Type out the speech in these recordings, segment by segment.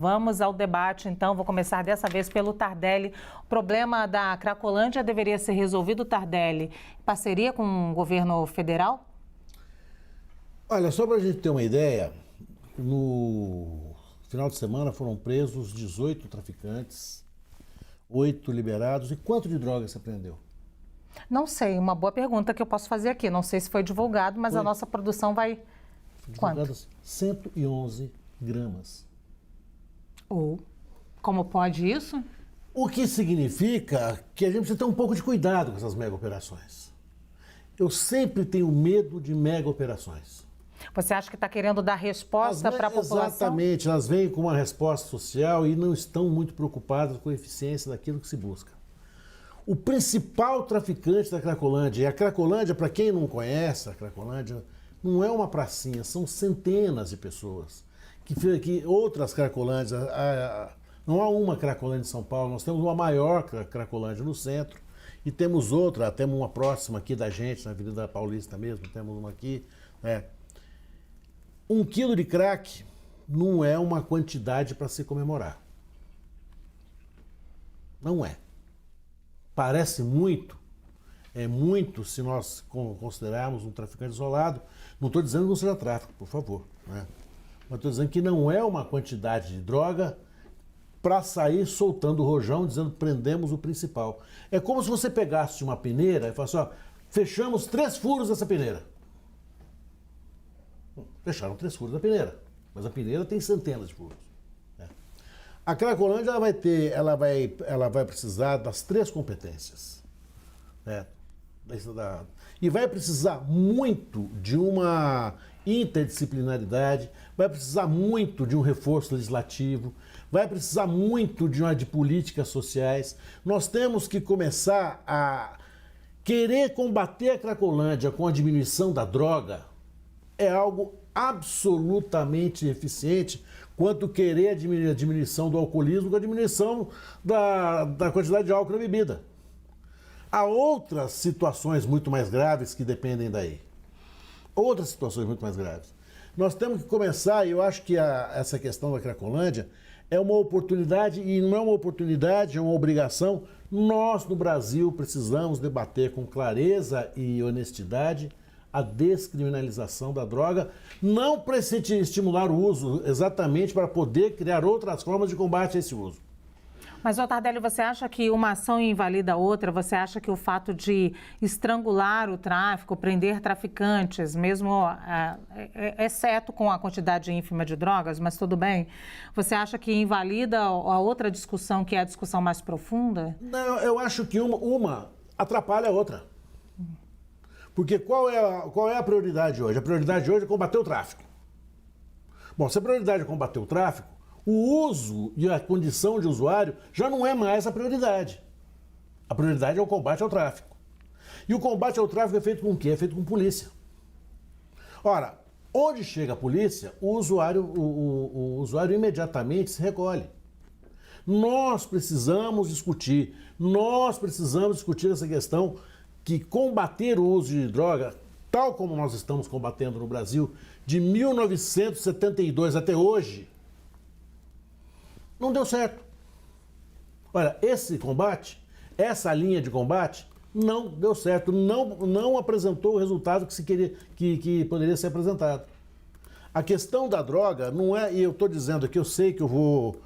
Vamos ao debate, então. Vou começar dessa vez pelo Tardelli. O problema da Cracolândia deveria ser resolvido, Tardelli, em parceria com o governo federal? Olha, só para a gente ter uma ideia, no final de semana foram presos 18 traficantes, 8 liberados. E quanto de drogas se apreendeu? Não sei, uma boa pergunta que eu posso fazer aqui. Não sei se foi divulgado, mas a nossa produção vai... Quanto? 111 gramas. Ou, como pode isso? O que significa que a gente precisa ter um pouco de cuidado com essas mega operações. Eu sempre tenho medo de mega operações. Você acha que está querendo dar resposta para a população? Exatamente, elas vêm com uma resposta social e não estão muito preocupadas com a eficiência daquilo que se busca. O principal traficante da Cracolândia, e a Cracolândia, para quem não conhece, a Cracolândia não é uma pracinha, são centenas de pessoas. Que outras Cracolândias, não há uma Cracolândia em São Paulo, nós temos uma maior Cracolândia no centro e temos outra, temos uma próxima aqui da gente, na Avenida Paulista mesmo, temos uma aqui. 1 quilo de crack não é uma quantidade para se comemorar. Não é. Parece muito, é muito se nós considerarmos um traficante isolado. Não estou dizendo que não seja tráfico, por favor, né? Mas estou dizendo que não é uma quantidade de droga para sair soltando o rojão, dizendo prendemos o principal. É como se você pegasse uma peneira e falasse, ó, fechamos 3 furos dessa peneira. Fecharam 3 furos da peneira, mas a peneira tem centenas de furos. Né? A Cracolândia ela vai precisar das 3 competências. Né? E vai precisar muito de uma interdisciplinaridade, vai precisar muito de um reforço legislativo, vai precisar muito de políticas sociais. Nós temos que começar a querer combater a Cracolândia com a diminuição da droga, é algo absolutamente eficiente, quanto querer a diminuição do alcoolismo com a diminuição da quantidade de álcool na bebida. Há outras situações muito mais graves que dependem daí. Outras situações muito mais graves. Nós temos que começar, e eu acho que essa questão da Cracolândia é uma oportunidade, e não é uma oportunidade, é uma obrigação. Nós, no Brasil, precisamos debater com clareza e honestidade a descriminalização da droga, não para estimular o uso, exatamente para poder criar outras formas de combate a esse uso. Mas, Tardelli, você acha que uma ação invalida a outra? Você acha que o fato de estrangular o tráfico, prender traficantes, mesmo exceto com a quantidade ínfima de drogas, mas tudo bem, você acha que invalida a outra discussão, que é a discussão mais profunda? Não, eu acho que uma atrapalha a outra. Porque qual é a prioridade hoje? A prioridade hoje é combater o tráfico. Bom, se a prioridade é combater o tráfico, o uso e a condição de usuário já não é mais a prioridade. A prioridade é o combate ao tráfico. E o combate ao tráfico é feito com o quê? É feito com polícia. Ora, onde chega a polícia, o usuário imediatamente se recolhe. Nós precisamos discutir essa questão que combater o uso de droga, tal como nós estamos combatendo no Brasil, de 1972 até hoje, não deu certo. Olha, esse combate, essa linha de combate, não deu certo, não apresentou o resultado que se queria, que poderia ser apresentado. A questão da droga não é, e eu estou dizendo aqui, eu sei que eu vou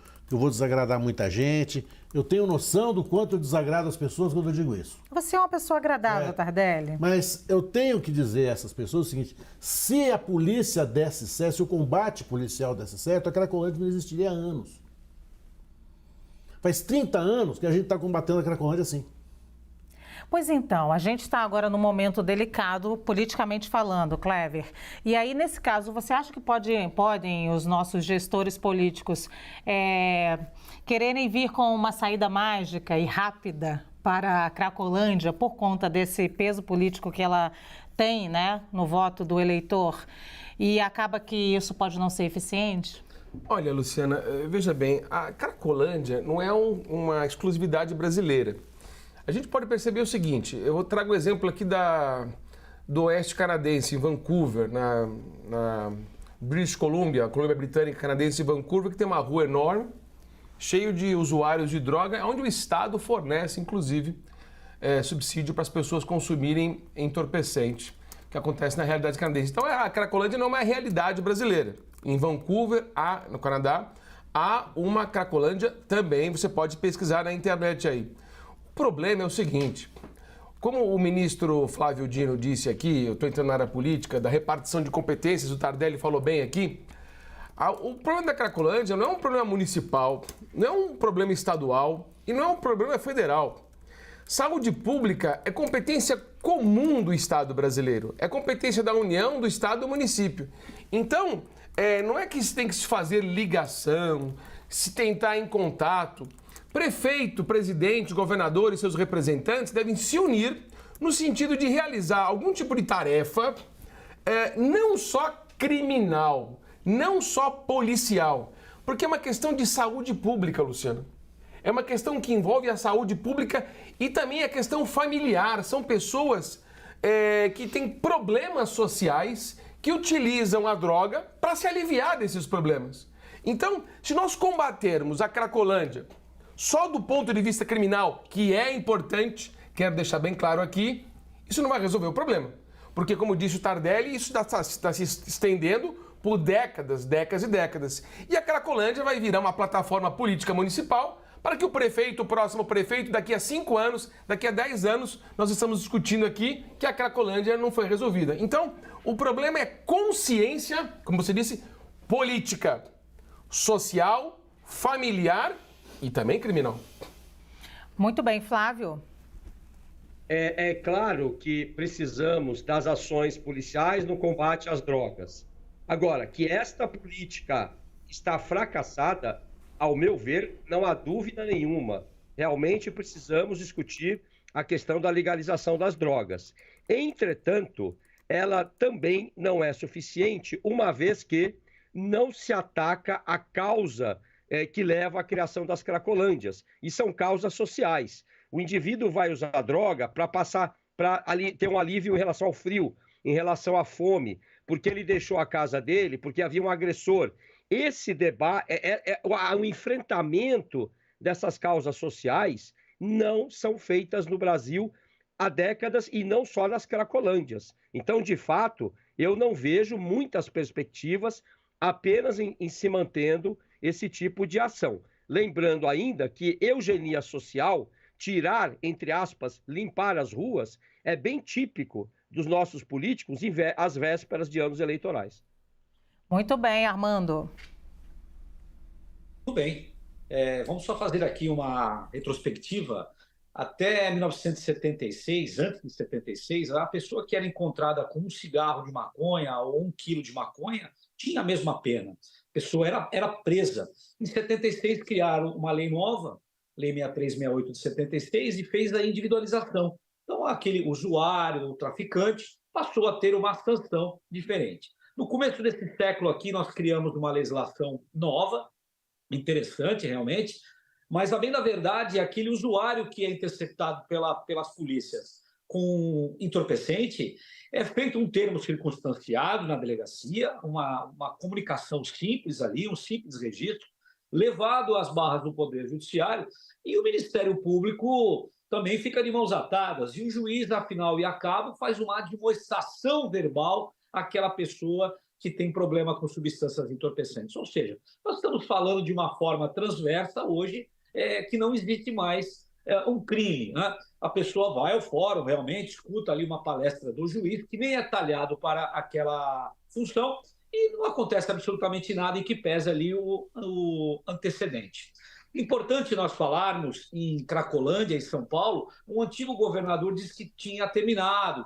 desagradar muita gente, eu tenho noção do quanto eu desagrado as pessoas quando eu digo isso. Você é uma pessoa agradável, Tardelli. Mas eu tenho que dizer a essas pessoas o seguinte, se a polícia desse certo, se o combate policial desse certo, a Cracolândia não existiria há anos. Faz 30 anos que a gente está combatendo a Cracolândia assim. Pois então, a gente está agora num momento delicado, politicamente falando, Clever. E aí, nesse caso, você acha que podem os nossos gestores políticos quererem vir com uma saída mágica e rápida para a Cracolândia por conta desse peso político que ela tem, né, no voto do eleitor? E acaba que isso pode não ser eficiente? Olha, Luciana, veja bem, a Cracolândia não é uma exclusividade brasileira. A gente pode perceber o seguinte, eu trago o exemplo aqui do oeste canadense, em Vancouver, na British Columbia, Colômbia Britânica, Canadense e Vancouver, que tem uma rua enorme, cheio de usuários de droga, onde o Estado fornece, inclusive, subsídio para as pessoas consumirem entorpecente, que acontece na realidade canadense. Então, a Cracolândia não é uma realidade brasileira. Em Vancouver, no Canadá, há uma Cracolândia também, você pode pesquisar na internet aí. O problema é o seguinte, como o ministro Flávio Dino disse aqui, eu estou entrando na área política, da repartição de competências, o Tardelli falou bem aqui, o problema da Cracolândia não é um problema municipal, não é um problema estadual e não é um problema federal. Saúde pública é competência comum do Estado brasileiro, é competência da União, do Estado e do município. Então, não é que se tem que se fazer ligação, se tentar em contato. Prefeito, presidente, governador e seus representantes devem se unir no sentido de realizar algum tipo de tarefa, não só criminal, não só policial, porque é uma questão de saúde pública, Luciano. É uma questão que envolve a saúde pública e também a questão familiar. São pessoas que têm problemas sociais que utilizam a droga para se aliviar desses problemas. Então, se nós combatermos a Cracolândia só do ponto de vista criminal, que é importante, quero deixar bem claro aqui, isso não vai resolver o problema. Porque, como disse o Tardelli, isso está se estendendo por décadas e décadas. E a Cracolândia vai virar uma plataforma política municipal para que o prefeito, o próximo prefeito, daqui a 5 anos, daqui a 10 anos, nós estamos discutindo aqui que a Cracolândia não foi resolvida. Então, o problema é consciência, como você disse, política, social, familiar e também criminal. Muito bem, Flávio. É claro que precisamos das ações policiais no combate às drogas. Agora, que esta política está fracassada, ao meu ver, não há dúvida nenhuma. Realmente precisamos discutir a questão da legalização das drogas. Entretanto, ela também não é suficiente, uma vez que não se ataca a causa que leva à criação das cracolândias, e são causas sociais. O indivíduo vai usar a droga para ter um alívio em relação ao frio, em relação à fome, porque ele deixou a casa dele, porque havia um agressor. Esse debate, o enfrentamento dessas causas sociais não são feitas no Brasil há décadas e não só nas cracolândias. Então, de fato, eu não vejo muitas perspectivas apenas em se mantendo esse tipo de ação. Lembrando ainda que eugenia social, tirar, entre aspas, limpar as ruas, é bem típico dos nossos políticos às vésperas de anos eleitorais. Muito bem, Armando. Tudo bem. Vamos só fazer aqui uma retrospectiva. Até 1976, antes de 76, a pessoa que era encontrada com um cigarro de maconha ou 1 quilo de maconha tinha a mesma pena. A pessoa era presa. Em 76, criaram uma lei nova, Lei 6368 de 76, e fez a individualização. Então, aquele usuário, o traficante, passou a ter uma sanção diferente. No começo desse século aqui, nós criamos uma legislação nova, interessante realmente, mas, a bem da verdade, aquele usuário que é interceptado pelas polícias com entorpecente, é feito um termo circunstanciado na delegacia, uma comunicação simples ali, um simples registro, levado às barras do Poder Judiciário, e o Ministério Público também fica de mãos atadas, e o juiz, afinal e a cabo, faz uma admoestação verbal àquela pessoa que tem problema com substâncias entorpecentes. Ou seja, nós estamos falando de uma forma transversa hoje, que não existe mais um crime, né? A pessoa vai ao fórum, realmente, escuta ali uma palestra do juiz, que nem é talhado para aquela função, e não acontece absolutamente nada em que pese ali o antecedente. Importante nós falarmos em Cracolândia, em São Paulo, um antigo governador disse que tinha terminado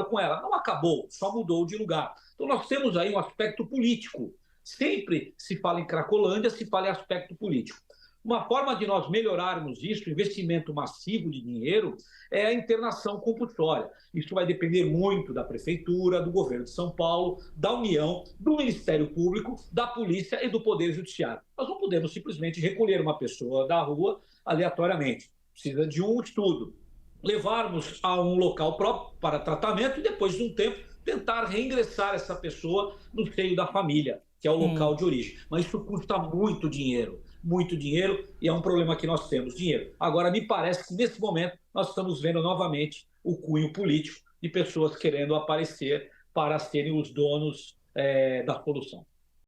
com ela. Não acabou, só mudou de lugar. Então nós temos aí um aspecto político. Sempre se fala em Cracolândia, se fala em aspecto político. Uma forma de nós melhorarmos isso, investimento massivo de dinheiro, é a internação compulsória. Isso vai depender muito da Prefeitura, do Governo de São Paulo, da União, do Ministério Público, da Polícia e do Poder Judiciário. Nós não podemos simplesmente recolher uma pessoa da rua aleatoriamente. Precisa de um estudo. Levarmos a um local próprio para tratamento e, depois de um tempo, tentar reingressar essa pessoa no seio da família, que é o local de origem. Mas isso custa muito dinheiro, e é um problema que nós temos, dinheiro. Agora, me parece que nesse momento nós estamos vendo novamente o cunho político de pessoas querendo aparecer para serem os donos da solução.